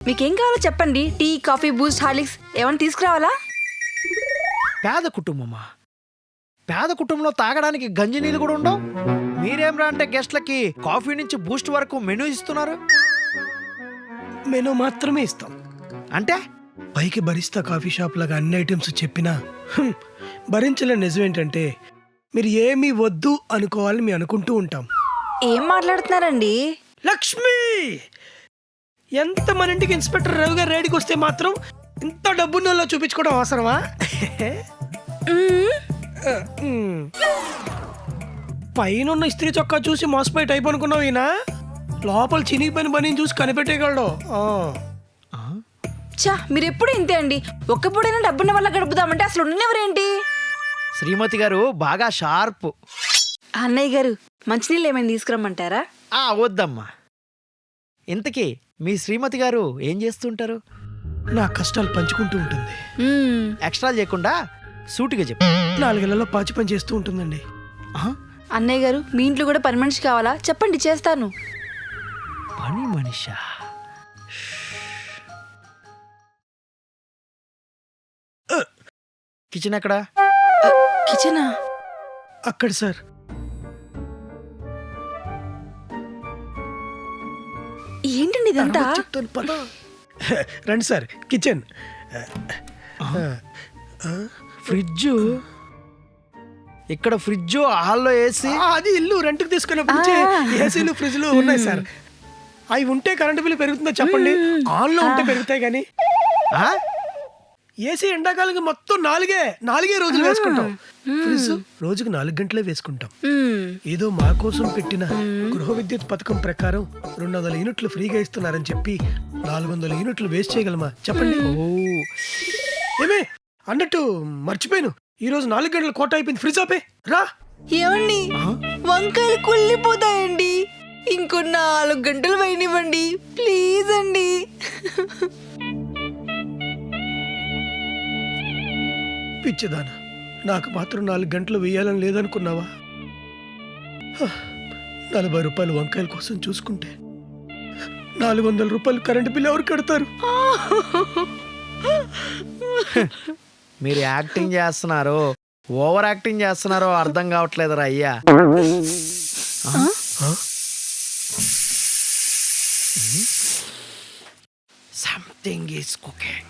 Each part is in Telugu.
మీకేం కావాలో చెప్పండి. టీ, కాఫీ, బూస్ట్, హార్లిక్స్ ఏమైనా తీసుకురావాలా? పేద కుటుంబమా? పేద కుటుంబంలో తాగడానికి గంజి నీళ్ళు కూడా ఉండవు. మీరేమ్రా అంటే గెస్ట్లకి కాఫీ నుంచి బూస్ట్ వరకు మెనూ ఇస్తున్నారు. మెనూ మాత్రమే ఇస్తాం. అంటే పైకి బరిస్తా కాఫీ షాప్ లాగా అన్ని ఐటమ్స్ చెప్పినా భరించలేని నిజం ఏంటంటే మీరు ఏమీ వద్దు అనుకోవాలని మేము అనుకుంటూ ఉంటాం. ఏం మాట్లాడుతున్నారండి? లక్ష్మి, ఎంత మన ఇంటికి ఇన్స్పెక్టర్ రవి గారు రేడికి వస్తే మాత్రం ఇంత డబ్బున్నోళ్ళ చూపించుకోవడం అవసరమా? పైన ఇస్త్రీ చొక్కా చూసి మోసపోయి టైప్ అనుకున్నావు. ఈయన లోపల చినిగిపోయిన పని చూసి కనిపెట్టేయగలడు. చా, మీరెప్పుడు ఇంతే అండి. ఒక్కప్పుడైనా డబ్బున్న వల్ల గడుపుదామంటే అసలు ఉన్నెవరేంటి? శ్రీమతి గారు బాగా షార్ప్. అన్నయ్య గారు, మంచినీళ్ళు ఏమైనా తీసుకురమ్మంటారా? వద్దమ్మా. ఇంతకీ మీ శ్రీమతి గారు ఏం చేస్తుంటారు? నా కష్టాలు పంచుకుంటూ ఉంటుంది. ఎక్స్ట్రా చేయకుండా సూటిగా చెప్పు. 4 ఏళ్లలో పాచి పని చేస్తూ ఉంటుందండి. అన్నయ్య గారు, మీ ఇంట్లో కూడా పని మనిషి కావాలా? చెప్పండి, చేస్తాను. పని మనిషా? కిచెన్ ఎక్కడా? కిచెనా? అక్కడ సార్. ఏంటండి ఇదంతా? చెప్తాను పద. రండి సార్, కిచెన్. ఫ్రిడ్జ్ ఇక్కడ, ఫ్రిడ్జ్ హాల్లో ఏసీ. అది ఇల్లు రెంట్కి తీసుకున్నప్పటి నుంచి ఏసీలు ఫ్రిడ్జ్లు ఉన్నాయి సార్. అవి ఉంటే కరెంటు బిల్లు పెరుగుతుందో చెప్పండి? ఆన్లో ఉంటే పెరుగుతాయి కానీ ఏసీ ఎండాకాలం మొత్తం 4 రోజులు వేసుకుంటాం. ఫ్రిడ్జ్ రోజుకు 4 గంటలే వేసుకుంటాం. ఏదో మా కోసం పెట్టిన గృహ విద్యుత్ పథకం ప్రకారం 200 యూనిట్లు ఫ్రీగా ఇస్తున్నారని చెప్పి 400 యూనిట్లు వేస్ట్ చేయగలమా చెప్పండి? ఏమే అన్నట్టు మర్చిపోయాను, ఈ రోజు 4 గంటల కోట అయిపోయింది. ఫ్రిడ్జ్ ఆపే రా. ఏమండి, వంకాయలు కుళ్ళిపోతాయండి. ఇంకో 4 గంటలు వేయనివ్వండి ప్లీజ్ అండి. పిచ్చిదానా, నాకు మాత్రం 4 గంటలు వేయాలని లేదనుకున్నావా? 40 రూపాయలు వంకాయల కోసం చూసుకుంటే 400 రూపాయలు కరెంటు బిల్లు ఎవరు కడతారు? మీరు యాక్టింగ్ చేస్తున్నారు, ఓవర్ యాక్టింగ్ చేస్తున్నారో అర్థం కావట్లేదురా అయ్యా. Something is cooking.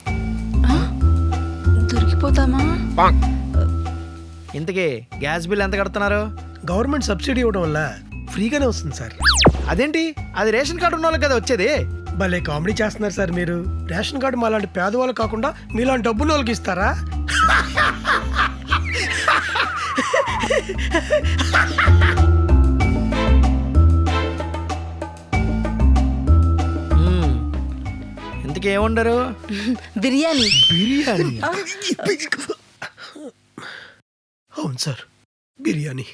దొరికిపోతామా? ఇంతకీ గ్యాస్ బిల్ ఎంత కడుతున్నారు? గవర్నమెంట్ సబ్సిడీ ఇవ్వడం వల్ల ఫ్రీగానే వస్తుంది సార్. అదేంటి? అది రేషన్ కార్డు ఉన్న వాళ్ళకి కదా వచ్చేది. భలే కామెడీ చేస్తున్నారు సార్ మీరు. రేషన్ కార్డు మాలాంటి పేదవాళ్ళు కాకుండా మీలాంటి డబ్బున్న వాళ్ళకి ఇస్తారా? ఇంతకీ ఏముండరు? బిర్యానీ. బిర్యానీ? అవును సార్, బిర్యానీ.